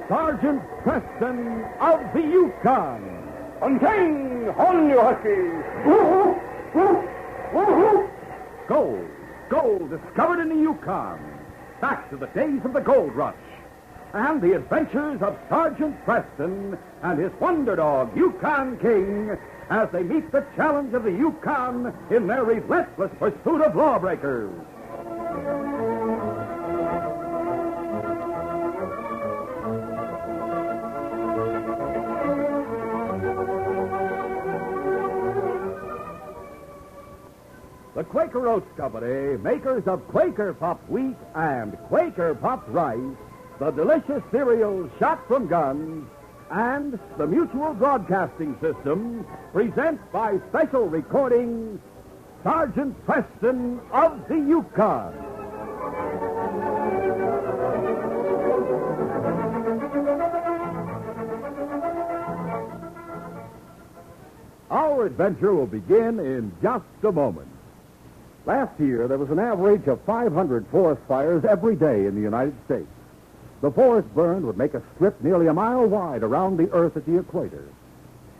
Sergeant Preston of the Yukon. On King, on you huskies. Gold discovered in the Yukon. Back to the days of the gold rush. And the adventures of Sergeant Preston and his wonder dog, Yukon King, as they meet the challenge of the Yukon in their relentless pursuit of lawbreakers. The Quaker Oats Company, makers of Quaker Puffed Wheat and Quaker Puffed Rice, the delicious cereals shot from guns, and the Mutual Broadcasting System presents by special recording Sergeant Preston of the Yukon. Our adventure will begin in just a moment. Last year, there was an average of 500 forest fires every day in the United States. The forest burned would make a strip nearly a mile wide around the Earth at the equator.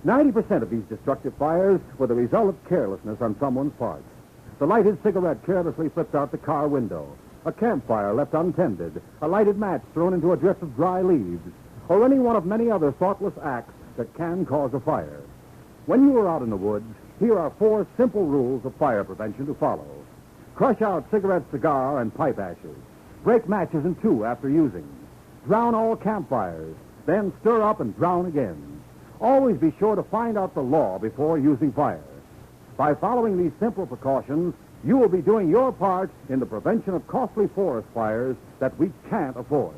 90% of these destructive fires were the result of carelessness on someone's part. The lighted cigarette carelessly flipped out the car window, a campfire left untended, a lighted match thrown into a drift of dry leaves, or any one of many other thoughtless acts that can cause a fire. When you are out in the woods, here are 4 simple rules of fire prevention to follow. Crush out cigarette, cigar, and pipe ashes. Break matches in 2 after using. Drown all campfires. Then stir up and drown again. Always be sure to find out the law before using fire. By following these simple precautions, you will be doing your part in the prevention of costly forest fires that we can't afford.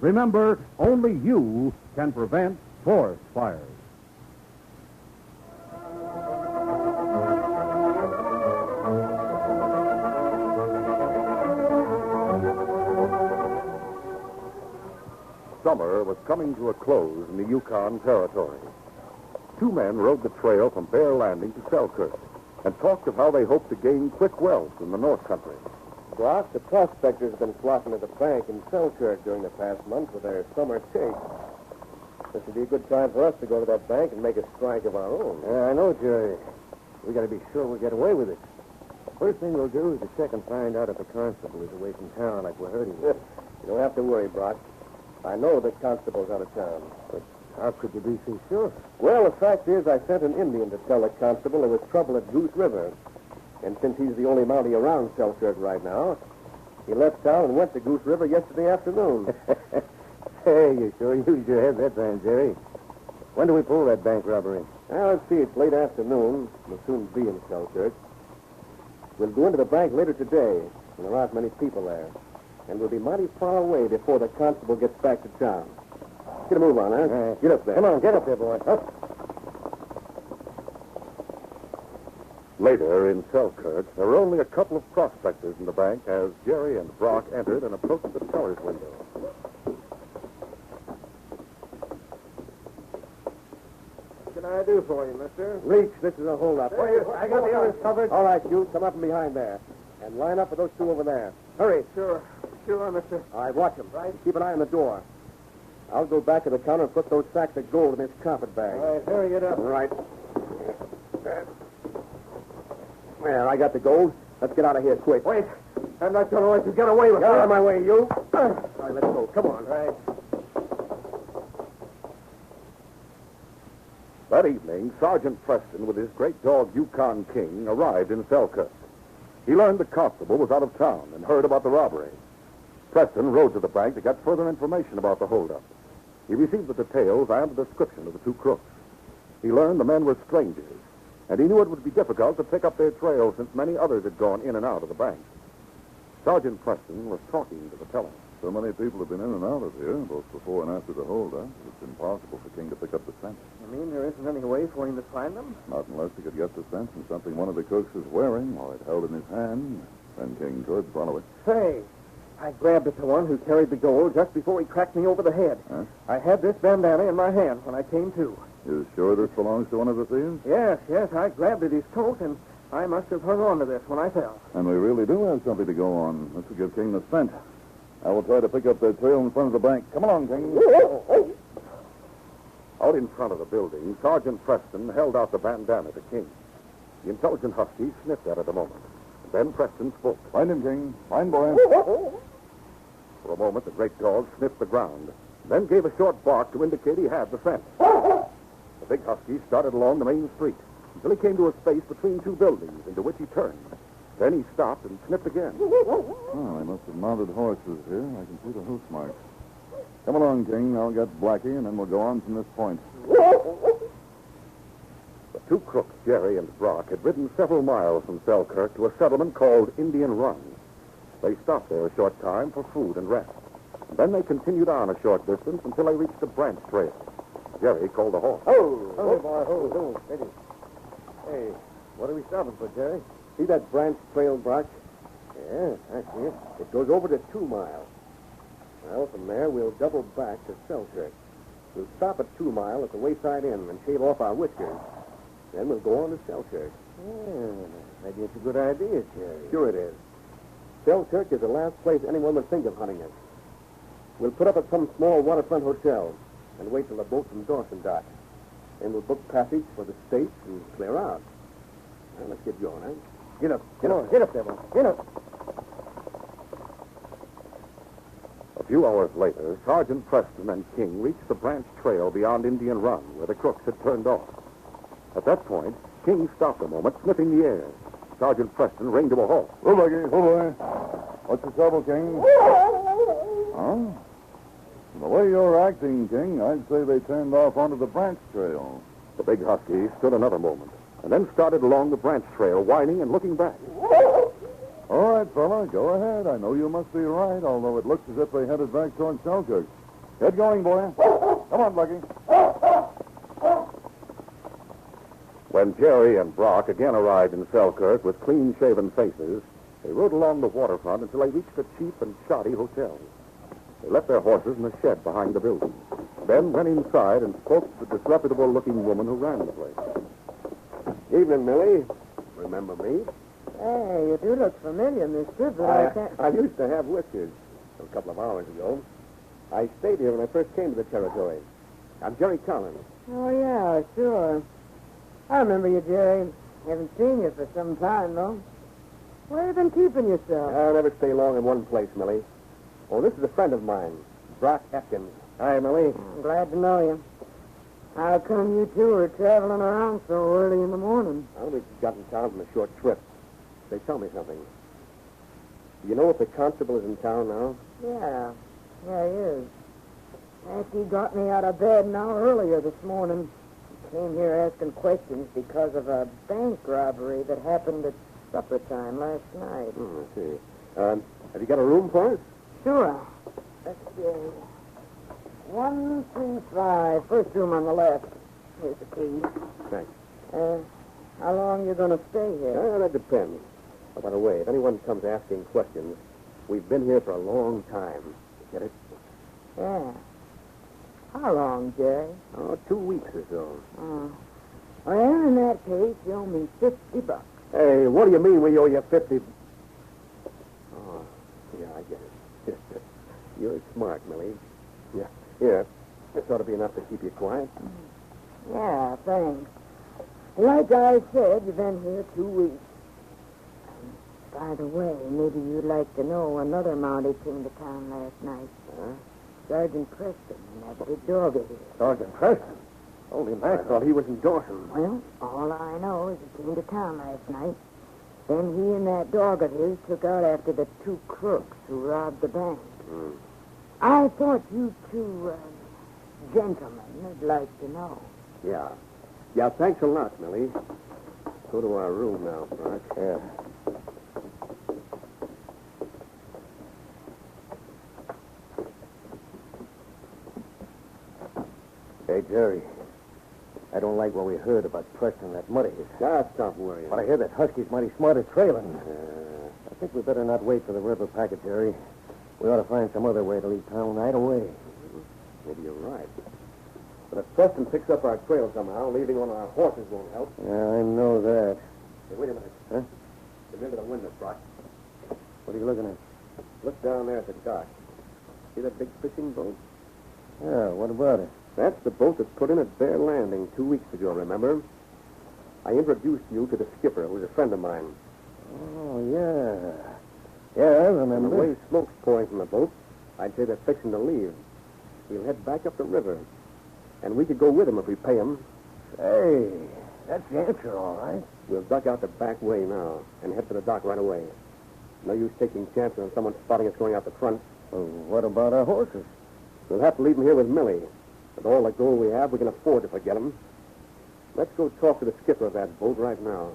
Remember, only you can prevent forest fires. Summer was coming to a close in the Yukon Territory. 2 men rode the trail from Bear Landing to Selkirk and talked of how they hoped to gain quick wealth in the North Country. Brock, the prospectors have been flocking to the bank in Selkirk during the past month with their summer chase. This would be a good time for us to go to that bank and make a strike of our own. Yeah, I know, Jerry. We got to be sure we'll get away with it. First thing we'll do is to check and find out if the constable is away from town like we're heard he is. You don't have to worry, Brock. I know the constable's out of town. But how could you be so sure? Well, the fact is I sent an Indian to tell the constable there was trouble at Goose River. And since he's the only Mountie around Selkirk right now, he left town and went to Goose River yesterday afternoon. Hey, you sure used your head that time, Jerry. When do we pull that bank robbery? Well, let's see. It's late afternoon. We'll soon be in Selkirk. We'll go into the bank later today, and there aren't many people there. And we'll be mighty far away before the constable gets back to town. Get a move on, huh? Get up there. Come on, get up there, boy. Up. Later in Selkirk, there were only a couple of prospectors in the bank as Jerry and Brock entered and approached the teller's window. What can I do for you, mister? Reach, this is a holdup. I got the others covered. All right, you come up from behind there. And line up with those 2 over there. Hurry. Sure, mister. All right, watch them. Right. Keep an eye on the door. I'll go back to the counter and put those sacks of gold in this carpet bag. All right, hurry it up. All right. There, I got the gold. Let's get out of here quick. Wait. I'm not going to let you get away with it. Get out of my way, you. All right, let's go. Come on. Right. That evening, Sergeant Preston, with his great dog, Yukon King, arrived in Selkirk. He learned the constable was out of town and heard about the robbery. Preston rode to the bank to get further information about the holdup. He received the details and the description of the 2 crooks. He learned the men were strangers, and he knew it would be difficult to pick up their trail since many others had gone in and out of the bank. Sergeant Preston was talking to the teller. So many people have been in and out of here, both before and after the holdup. It's impossible for King to pick up the scent. You mean there isn't any way for him to find them? Not unless he could get the scent from something one of the cooks was wearing or had held in his hand. Then King could follow it. Say, I grabbed at the one who carried the gold just before he cracked me over the head. Huh? I had this bandana in my hand when I came to. You sure this belongs to one of the thieves? Yes, I grabbed at his coat, and I must have hung on to this when I fell. And we really do have something to go on. This will give King the scent. I will try to pick up that trail in front of the bank. Come along, King. Out in front of the building, Sergeant Preston held out the bandana to King. The intelligent husky sniffed at it a moment. Then Preston spoke. Find him, King. Find boy. For a moment, the great dog sniffed the ground, then gave a short bark to indicate he had the scent. The big husky started along the main street until he came to a space between two buildings, into which he turned. Then he stopped and sniffed again. Oh, they must have mounted horses here. I can see the hoof marks. Come along, King. I'll get Blackie, and then we'll go on from this point. The two crooks, Jerry and Brock, had ridden several miles from Selkirk to a settlement called Indian Run. They stopped there a short time for food and rest. And then they continued on a short distance until they reached a branch trail. Jerry called the horse. Oh, boy, hold. Steady. Hey, what are we stopping for, Jerry? See that branch trail, Brock? Yeah, I see it. It goes over to 2 Mile. Well, from there, we'll double back to Selkirk. We'll stop at 2 Mile at the Wayside Inn and shave off our whiskers. Then we'll go on to Selkirk. Yeah, maybe it's a good idea, Jerry. Sure it is. Selkirk is the last place anyone would think of hunting us. We'll put up at some small waterfront hotel and wait till the boat from Dawson docks. Then we'll book passage for the States and clear out. Now, let's get going, eh? Get up there, boy. Get up. A few hours later, Sergeant Preston and King reached the branch trail beyond Indian Run, where the crooks had turned off. At that point, King stopped a moment, sniffing the air. Sergeant Preston reined to a halt. Oh, Blackie. Oh, boy. What's the trouble, King? Huh? The way you're acting, King, I'd say they turned off onto the branch trail. The big husky stood another moment, and then started along the branch trail, whining and looking back. All right, fella, go ahead. I know you must be right, although it looks as if they headed back toward Selkirk. Get going, boy. Come on, Blackie. When Jerry and Brock again arrived in Selkirk with clean-shaven faces, they rode along the waterfront until they reached a cheap and shoddy hotel. They left their horses in a shed behind the building, then went inside and spoke to the disreputable-looking woman who ran the place. Evening, Millie. Remember me? Hey, you do look familiar, mister, but I can't... I used to have whiskers a couple of hours ago. I stayed here when I first came to the territory. I'm Jerry Collins. Oh, yeah, sure. I remember you, Jerry. Haven't seen you for some time, though. Where have you been keeping yourself? I'll never stay long in one place, Millie. Oh, this is a friend of mine, Brock Atkins. Hi, Millie. I'm glad to know you. How come you two are traveling around so early in the morning? Well, we got in town from a short trip. They tell me something. Do you know if the constable is in town now? Yeah, he is. After he got me out of bed an hour earlier this morning, he came here asking questions because of a bank robbery that happened at supper time last night. I see. Have you got a room for us? Sure. Let's see. 135, first room on the left. Here's the key. Thanks. How long you going to stay here? That depends. Oh, by the way, if anyone comes asking questions, we've been here for a long time. Get it? Yeah. How long, Jerry? Oh, 2 weeks or so. Oh. Well, in that case, you owe me $50. Hey, what do you mean we owe you 50? Oh, yeah, I get it. You're smart, Millie. Yeah. Here. This ought to be enough to keep you quiet. Yeah, thanks. Like I said, you've been here 2 weeks. By the way, maybe you'd like to know another Mountie came to town last night. Huh? Sergeant Preston and that big dog of his. Sergeant Preston? Holy mackerel, he was in Dawson. Well, all I know is he came to town last night. Then he and that dog of his took out after the 2 crooks who robbed the bank. I thought you two gentlemen would like to know. Yeah. Yeah, thanks a lot, Millie. Go to our room now, Brock. Yeah. Hey, Jerry. I don't like what we heard about Preston and that Mounties. Stop worrying. But I hear that Husky's mighty smart at trailing. I think we better not wait for the river packet, Jerry. We ought to find some other way to leave town right away. Maybe you're right. But if Preston picks up our trail somehow, leaving on our horses won't help. Yeah, I know that. Hey, wait a minute. Huh? Come into the window, Brock. What are you looking at? Look down there at the dock. See that big fishing boat? Yeah, what about it? That's the boat that put in at Bear Landing 2 weeks ago, remember? I introduced you to the skipper, who was a friend of mine. Oh, yeah. Yeah, I And the remember. way smoke's pouring from the boat, I'd say they're fixing to leave. He'll head back up the river. And we could go with him if we pay him. Hey, that's the answer, all right. We'll duck out the back way now and head for the dock right away. No use taking chances on someone spotting us going out the front. Well, what about our horses? We'll have to leave them here with Millie. With all the gold we have, we can afford to forget them. Let's go talk to the skipper of that boat right now.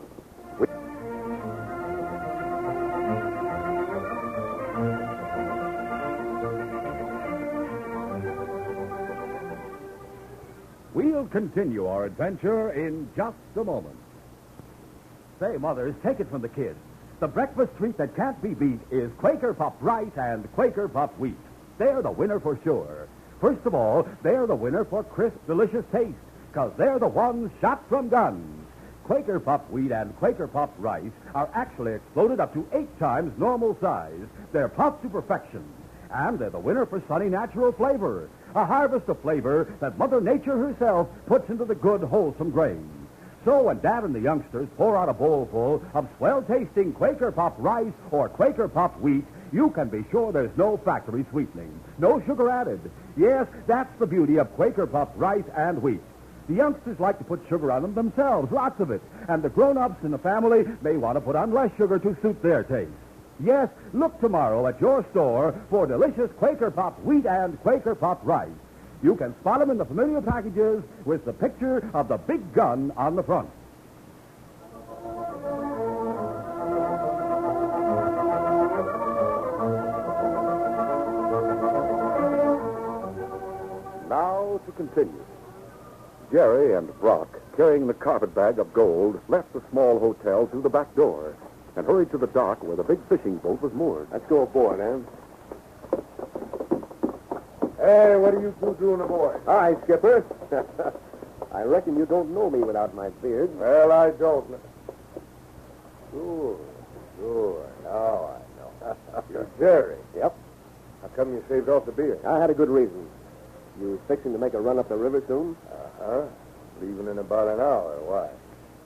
We'll continue our adventure in just a moment. Say, mothers, take it from the kids. The breakfast treat that can't be beat is Quaker Puff Rice and Quaker Puff Wheat. They're the winner for sure. First of all, they're the winner for crisp, delicious taste, because they're the ones shot from guns. Quaker Puff Wheat and Quaker Puff Rice are actually exploded up to 8 times normal size. They're puffed to perfection. And they're the winner for sunny natural flavor, a harvest of flavor that Mother Nature herself puts into the good, wholesome grain. So when Dad and the youngsters pour out a bowl full of swell-tasting Quaker Puff Rice or Quaker Puff Wheat, you can be sure there's no factory sweetening, no sugar added. Yes, that's the beauty of Quaker Puff Rice and Wheat. The youngsters like to put sugar on them themselves, lots of it, and the grown-ups in the family may want to put on less sugar to suit their taste. Yes, look tomorrow at your store for delicious Quaker Puff Wheat and Quaker Puff Rice. You can spot them in the familiar packages with the picture of the big gun on the front. Now to continue. Jerry and Brock, carrying the carpetbag of gold, left the small hotel through the back door and hurried to the dock where the big fishing boat was moored. Let's go aboard, Ann. Hey, what are you two doing aboard? Hi, Skipper. I reckon you don't know me without my beard. Well, I don't. Sure. Now I know. You're Jerry. Yep. How come you shaved off the beard? I had a good reason. You fixing to make a run up the river soon? Uh-huh. Leaving in about an hour. Why?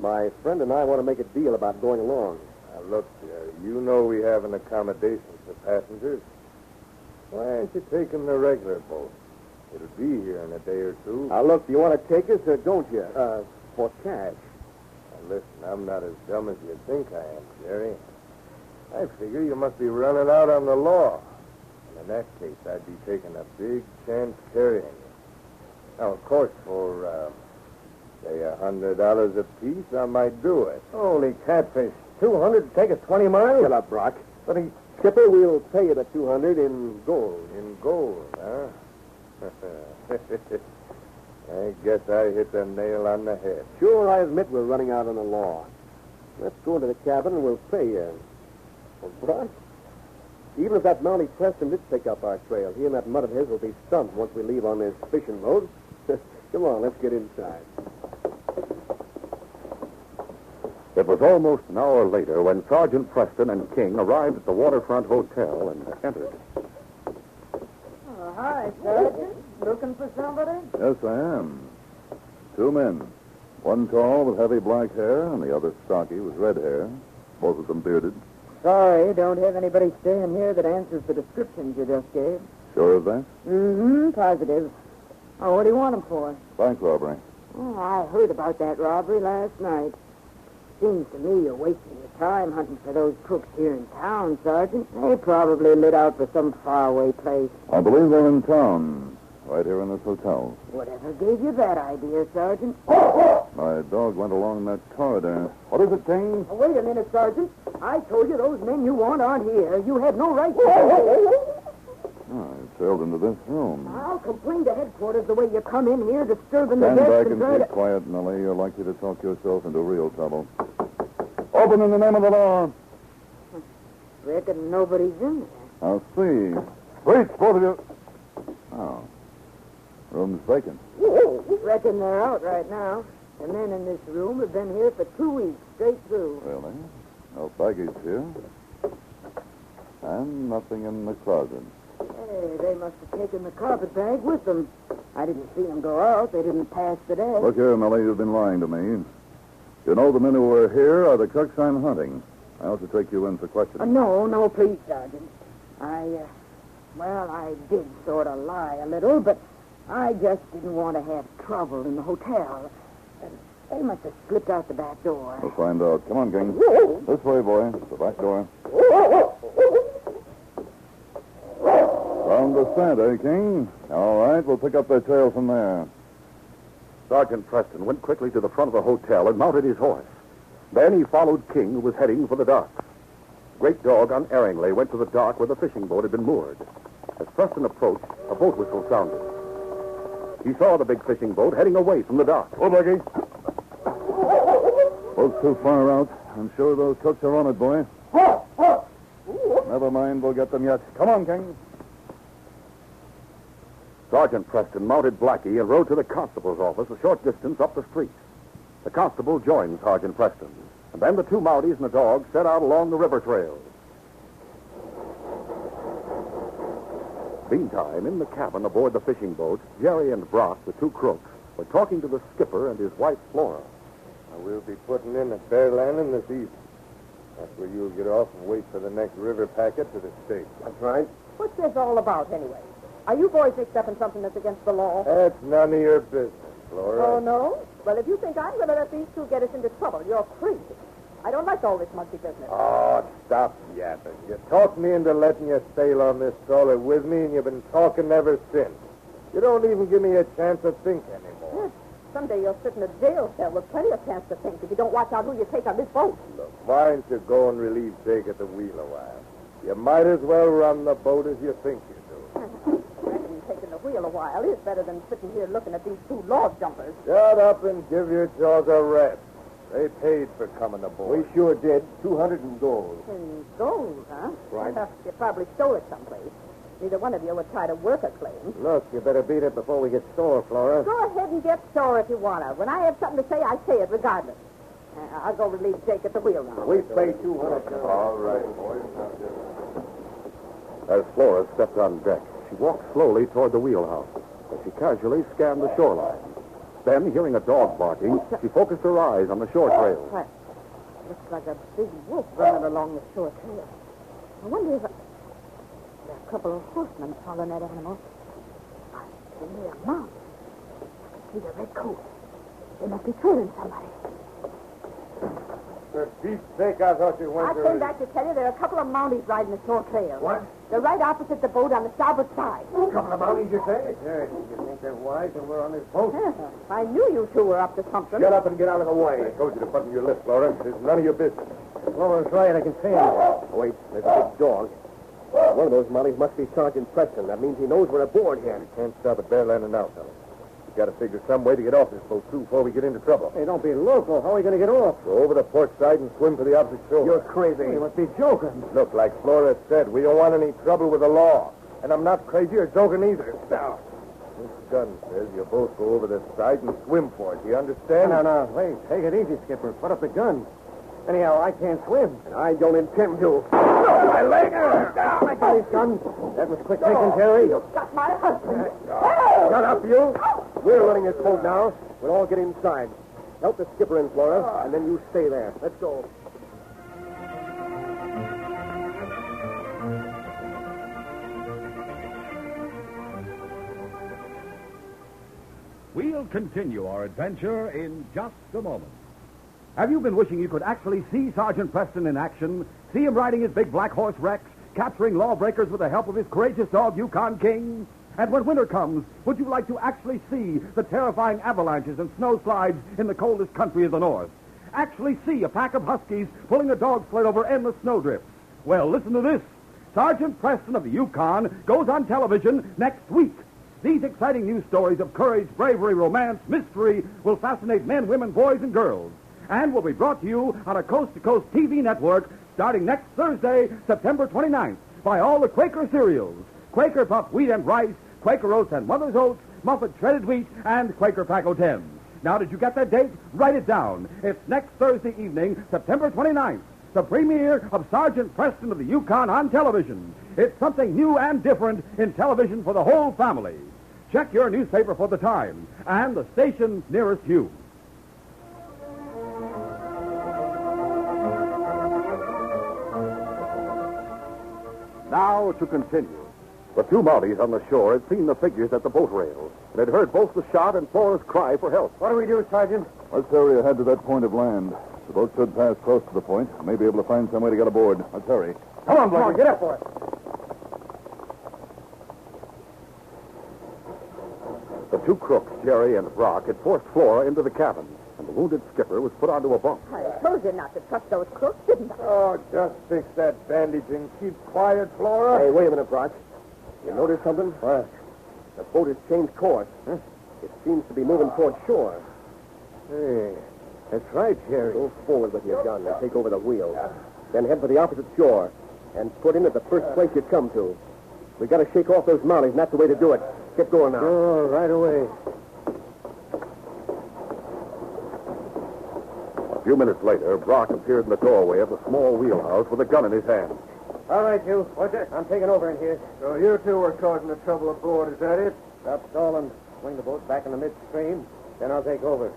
My friend and I want to make a deal about going along. Now, look, Jerry, you know we have an accommodation for passengers. Why aren't you taking the regular boat? It'll be here in a day or two. Now, look, do you want to take us or don't you? For cash. Now, listen, I'm not as dumb as you think I am, Jerry. I figure you must be running out on the law. And in that case, I'd be taking a big chance carrying you. Now, of course, for, say, $100 apiece, I might do it. Holy catfish. 200 to take us 20 miles? Shut up, Brock. Skipper, we'll pay you the 200 in gold. In gold, huh? I guess I hit the nail on the head. Sure, I admit we're running out on the law. Let's go into the cabin and we'll pay you. Well, Brock, even if that Mountie Preston did pick up our trail, he and that mud of his will be stumped once we leave on this fishing boat. Come on, let's get inside. It was almost an hour later when Sergeant Preston and King arrived at the waterfront hotel and entered. Oh, hi, Sergeant. Looking for somebody? Yes, I am. 2 men. One tall with heavy black hair, and the other stocky with red hair. Both of them bearded. Sorry, don't have anybody staying here that answers the descriptions you just gave. Sure of that? Mm-hmm, positive. Oh, what do you want them for? Bank robbery. Oh, I heard about that robbery last night. Seems to me you're wasting your time hunting for those crooks here in town, Sergeant. They probably lit out for some faraway place. I believe they're in town, right here in this hotel. Whatever gave you that idea, Sergeant? My dog went along that corridor. What is it, King? Oh, wait a minute, Sergeant. I told you those men you want aren't here. You had no right to... I sailed into this room. I'll complain to headquarters the way you come in here disturbing the Stand guests back and and try keep to... quiet, Millie. You're likely to talk yourself into real trouble. Open in the name of the law. Reckon nobody's in there. I'll see. Wait, both of you. Oh. Room's vacant. Reckon they're out right now. The men in this room have been here for 2 weeks, straight through. Really? No baggage here. And nothing in the closet. Hey, they must have taken the carpet bag with them. I didn't see them go out. They didn't pass the day. Look here, Millie, you've been lying to me. You know the men who are here are the crooks I'm hunting. I ought to take you in for questioning. No, please, Sergeant. I did sort of lie a little, but I just didn't want to have trouble in the hotel. They must have slipped out the back door. We'll find out. Come on, King. This way, boy. The back door. Found the scent, eh, King? All right, we'll pick up their trail from there. Sergeant Preston went quickly to the front of the hotel and mounted his horse. Then he followed King, who was heading for the docks. Great Dog unerringly went to the dock where the fishing boat had been moored. As Preston approached, a boat whistle sounded. He saw the big fishing boat heading away from the dock. Oh, Blackie. Boat's too far out. I'm sure those cooks are on it, boy. Never mind, we'll get them yet. Come on, King. Sergeant Preston mounted Blackie and rode to the constable's office a short distance up the street. The constable joined Sergeant Preston, and then the two Mounties and the dog set out along the river trail. Meantime, in the cabin aboard the fishing boat, Jerry and Brock, the two crooks, were talking to the skipper and his wife, Flora. We'll be putting in at Bear Landing this evening. That's where you'll get off and wait for the next river packet to the state. That's right. What's this all about, anyway? Are you boys mixed up in something that's against the law? That's none of your business, Flora. Oh, no? Well, if you think I'm going to let these two get us into trouble, you're crazy. I don't like all this monkey business. Oh, stop yapping. You talked me into letting you sail on this trawler with me, and you've been talking ever since. You don't even give me a chance to think anymore. Someday you'll sit in a jail cell with plenty of chance to think if you don't watch out who you take on this boat. Look, why don't you go and relieve Jake at the wheel a while? You might as well run the boat as you think you do. Reckon taking the wheel a while is better than sitting here looking at these two log jumpers. Shut up and give your jaws a rest. They paid for coming aboard. We sure did. 200 in gold. In gold, huh? Right. You probably stole it someplace. Neither one of you would try to work a claim. Look, you better beat it before we get sore, Flora. Go ahead and get sore if you want to. When I have something to say, I say it regardless. I'll go relieve Jake at the wheel now. We pay 200. All right, boys. As Flora stepped on deck, she walked slowly toward the wheelhouse as she casually scanned the shoreline. Then, hearing a dog barking, she focused her eyes on the shore trail. What? Looks like a big wolf running along the shore trail. I wonder if... There are a couple of horsemen following that animal. I see a mount. I see the red coat. They must be trailing somebody. For Pete's sake, I thought you I weren't... came back to tell you there are a couple of Mounties riding the shore trail. What? They're right opposite the boat on the starboard side. A couple of Mounties, you say? Jerry, you think they're wise and we're on this boat? I knew you two were up to something. Shut up and get out of the way. I told you to button your lip, Flora. It's none of your business. Flora's right. I can see him. Oh, wait, there's a big dog. One of those Mounties must be Sergeant Preston. That means he knows we're aboard here. We can't stop at Bear Landing now, fellas. We've got to figure some way to get off this boat, too, before we get into trouble. Hey, don't be local. How are we going to get off? Go over the port side and swim to the opposite shore. You're crazy. You must be joking. Look, like Flora said, we don't want any trouble with the law. And I'm not crazy or joking either. Now, this gun says you both go over the side and swim for it. Do you understand? No. Wait, take it easy, Skipper. Put up the gun. Anyhow, I can't swim. And I don't intend to. My leg! I got his gun. That was quick thinking, Jerry. You got my husband. Shut up, you. We're running this boat now. We'll all get inside. Help the skipper in, Flora, and then you stay there. Let's go. We'll continue our adventure in just a moment. Have you been wishing you could actually see Sergeant Preston in action? See him riding his big black horse Rex, capturing lawbreakers with the help of his courageous dog, Yukon King? And when winter comes, would you like to actually see the terrifying avalanches and snowslides in the coldest country of the North? Actually see a pack of huskies pulling a dog sled over endless snowdrifts? Well, listen to this. Sergeant Preston of the Yukon goes on television next week. These exciting news stories of courage, bravery, romance, mystery will fascinate men, women, boys, and girls, and will be brought to you on a coast-to-coast TV network starting next Thursday, September 29th, by all the Quaker cereals: Quaker Puffed Wheat and Rice, Quaker Oats and Mother's Oats, Muffet Shredded Wheat, and Quaker Paco 10. Now, did you get that date? Write it down. It's next Thursday evening, September 29th, the premiere of Sergeant Preston of the Yukon on television. It's something new and different in television for the whole family. Check your newspaper for the time and the stations nearest you. Now to continue. The two Mounties on the shore had seen the figures at the boat rail and had heard both the shot and Flora's cry for help. What do we do, Sergeant? Let's hurry ahead to that point of land. The boat should pass close to the point. I may be able to find some way to get aboard. Let's hurry. Come on, Blackie. Get up for it. The two crooks, Jerry and Brock, had forced Flora into the cabin, and the wounded skipper was put onto a bunk. I told you not to trust those crooks, didn't I? Oh, just fix that bandage and keep quiet, Flora. Hey, wait a minute, Brock. You notice something? What? The boat has changed course. Huh? It seems to be moving toward shore. Hey, that's right, Jerry. Go forward with your gun and take over the wheel. Then head for the opposite shore and put in at the first place you come to. We got to shake off those Mounties, and that's the way to do it. Get going now. Oh, right away. A few minutes later, Brock appeared in the doorway of the small wheelhouse with a gun in his hand. All right, you. What's it? I'm taking over in here. So you two were causing the trouble aboard, is that it? Stop stalling. Swing the boat back in the midstream. Then I'll take over.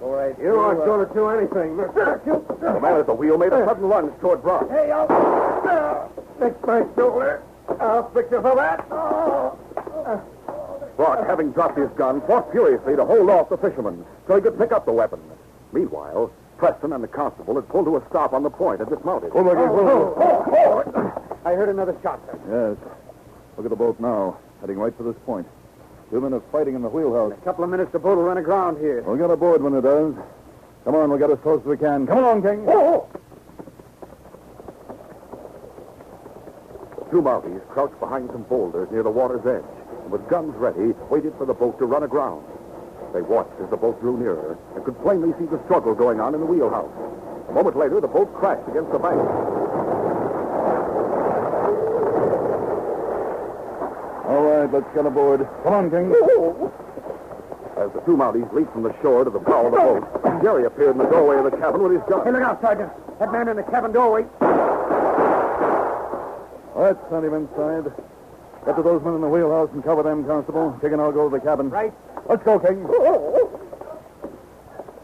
All right. You aren't going to do anything. The man at the wheel made a sudden lunge toward Brock. Hey, I'll fix my shoulder. I'll fix it for that. Brock, having dropped his gun, fought furiously to hold off the fisherman so he could pick up the weapon. Meanwhile, Preston and the constable had pulled to a stop on the point and dismounted. I heard another shot, sir. Yes. Look at the boat now, heading right for this point. 2 men are fighting in the wheelhouse. In a couple of minutes, the boat will run aground here. We'll get aboard when it does. Come on, we'll get as close as we can. Come along, King. The two Mounties crouched behind some boulders near the water's edge and with guns ready, waited for the boat to run aground. They watched as the boat drew nearer and could plainly see the struggle going on in the wheelhouse. A moment later, the boat crashed against the bank. All right, let's get aboard. Come on, King. As the two Mounties leaped from the shore to the bow of the boat, Jerry appeared in the doorway of the cabin with his gun. Hey, look out, Sergeant. That man in the cabin doorway. Let's send him inside. Get to those men in the wheelhouse and cover them, Constable. King and I'll go to the cabin. Right. Let's go, King.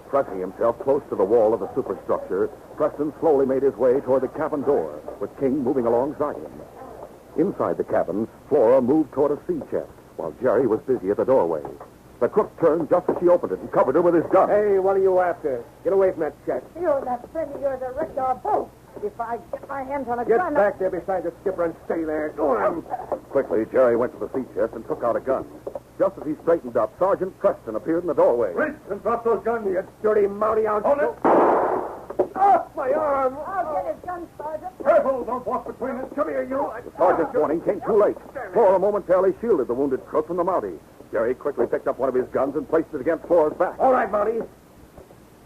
Pressing himself close to the wall of the superstructure, Preston slowly made his way toward the cabin door, with King moving alongside him. Inside the cabin, Flora moved toward a sea chest, while Jerry was busy at the doorway. The crook turned just as she opened it and covered her with his gun. Hey, what are you after? Get away from that chest. You and that friend of yours that wrecked our boat. If I get my hands on a Get gun... back there beside the skipper and stay there. Go on. Quickly, Jerry went to the sea chest and took out a gun. Just as he straightened up, Sergeant Preston appeared in the doorway. Reach and drop those guns. You dirty Mountie out. Hornet. Oh, my arm. I'll get his gun, Sergeant. Careful, don't walk between us. Come here, you. The sergeant's warning came too late. Flora momentarily shielded the wounded crook from the Mountie. Jerry quickly picked up one of his guns and placed it against Flora's back. All right, Mountie.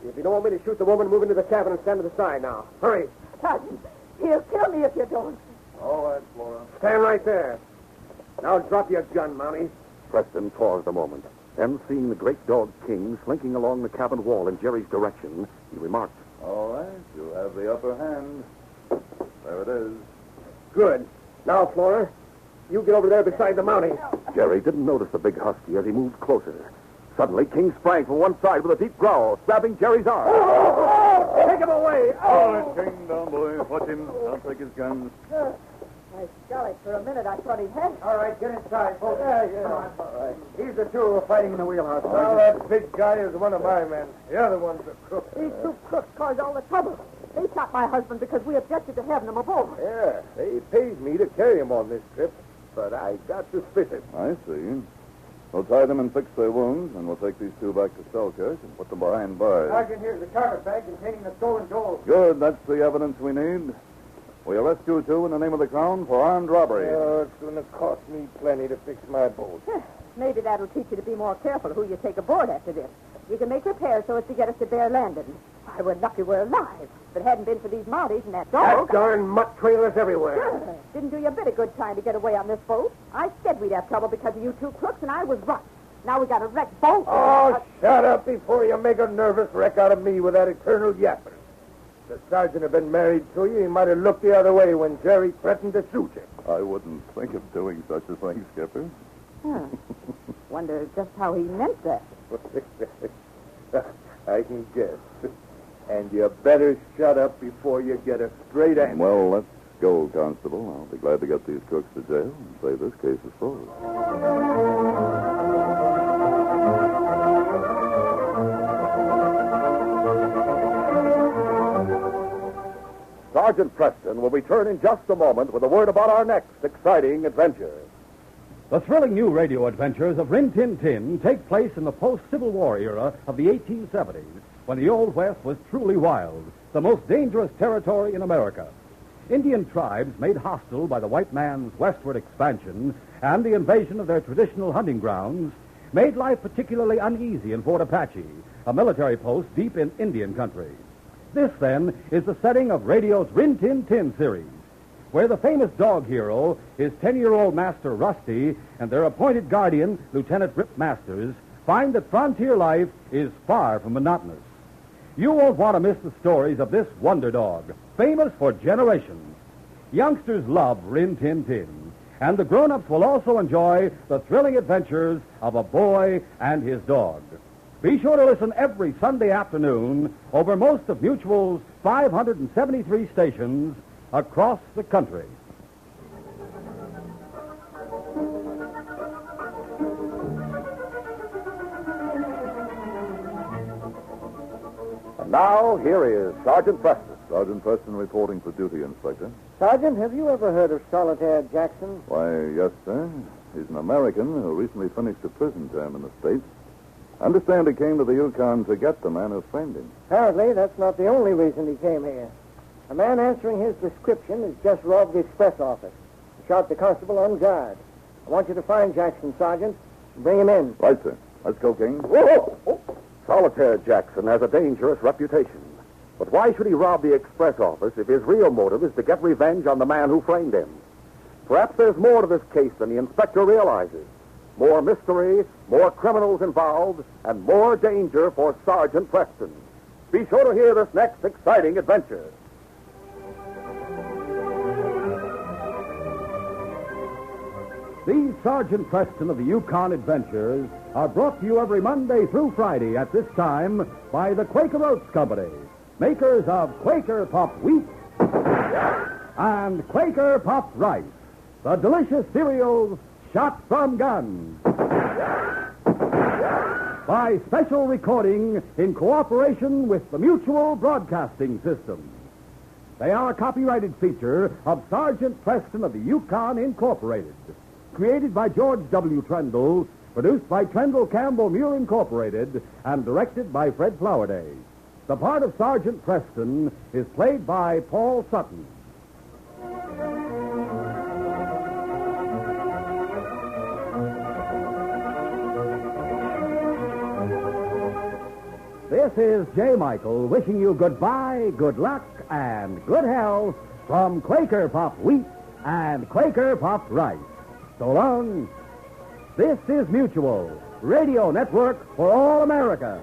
If you don't want me to shoot the woman, move into the cabin and stand to the side now. Hurry. Sergeant, he'll kill me if you don't. All right, Flora. Stand right there. Now drop your gun, Mountie. Preston paused a moment. Then, seeing the great dog King slinking along the cabin wall in Jerry's direction, he remarked, All right, you have the upper hand. There it is. Good. Now, Flora, you get over there beside the Mountie. Jerry didn't notice the big husky as he moved closer. Suddenly, King sprang from one side with a deep growl, grabbing Jerry's arm. Take him away. All right, King, down, boy. Watch him. I'll take his guns. My golly, for a minute I thought he had... All right, get inside, folks. All right. These are two who are fighting in the wheelhouse. Well, that big guy is one of my men. The other one's a crook. These two crooks caused all the trouble. They shot my husband because we objected to having him aboard. Yeah, they paid me to carry him on this trip, but I got suspicious. I see. We'll tie them and fix their wounds, and we'll take these two back to Selkirk and put them behind bars. Sergeant, here's the carpet bag containing the stolen gold. Good, that's the evidence we need. We arrest you two in the name of the Crown for armed robbery. It's going to cost me plenty to fix my boat. Maybe that'll teach you to be more careful who you take aboard after this. You can make repairs so as to get us to Bear Landing. Why, we're lucky we're alive. If it hadn't been for these Mounties and that dog... That darn mutt trailers everywhere. Sure. Didn't do you a bit of good trying to get away on this boat. I said we'd have trouble because of you two crooks, and I was right. Now we got a wrecked boat. Oh, shut up before you make a nervous wreck out of me with that eternal yapping. If the sergeant had been married to you, he might have looked the other way when Jerry threatened to shoot you. I wouldn't think of doing such a thing, Skipper. Huh. Wonder just how he meant that. I can guess. And you better shut up before you get a straight answer. Well, let's go, Constable. I'll be glad to get these crooks to jail and say this case is closed. Sergeant Preston will return in just a moment with a word about our next exciting adventure. The thrilling new radio adventures of Rin Tin Tin take place in the post-Civil War era of the 1870s, when the Old West was truly wild, the most dangerous territory in America. Indian tribes made hostile by the white man's westward expansion and the invasion of their traditional hunting grounds made life particularly uneasy in Fort Apache, a military post deep in Indian country. This, then, is the setting of radio's Rin Tin Tin series, where the famous dog hero, his 10-year-old master Rusty, and their appointed guardian, Lieutenant Rip Masters, find that frontier life is far from monotonous. You won't want to miss the stories of this wonder dog, famous for generations. Youngsters love Rin Tin Tin, and the grown-ups will also enjoy the thrilling adventures of a boy and his dog. Be sure to listen every Sunday afternoon over most of Mutual's 573 stations across the country. And now, here is Sergeant Preston. Sergeant Preston reporting for duty, Inspector. Sergeant, have you ever heard of Solitaire Jackson? Why, yes, sir. He's an American who recently finished a prison term in the States. I understand he came to the Yukon to get the man who framed him. Apparently, that's not the only reason he came here. A man answering his description has just robbed the express office and shot the constable on guard. I want you to find Jackson, Sergeant, and bring him in. Right, sir. Let's go, King. Whoa! Oh. Solitaire Jackson has a dangerous reputation. But why should he rob the express office if his real motive is to get revenge on the man who framed him? Perhaps there's more to this case than the inspector realizes. More mystery, more criminals involved, and more danger for Sergeant Preston. Be sure to hear this next exciting adventure. These Sergeant Preston of the Yukon Adventures are brought to you every Monday through Friday at this time by the Quaker Oats Company, makers of Quaker Puffed Wheat and Quaker Puffed Rice, the delicious cereals shot from guns. By special recording in cooperation with the Mutual Broadcasting System. They are a copyrighted feature of Sergeant Preston of the Yukon Incorporated. Created by George W. Trendle, produced by Trendle Campbell Muir Incorporated, and directed by Fred Flowerday. The part of Sergeant Preston is played by Paul Sutton. This is J. Michael wishing you goodbye, good luck, and good health from Quaker Puffed Wheat and Quaker Puffed Rice. So long. This is Mutual, Radio Network for all America.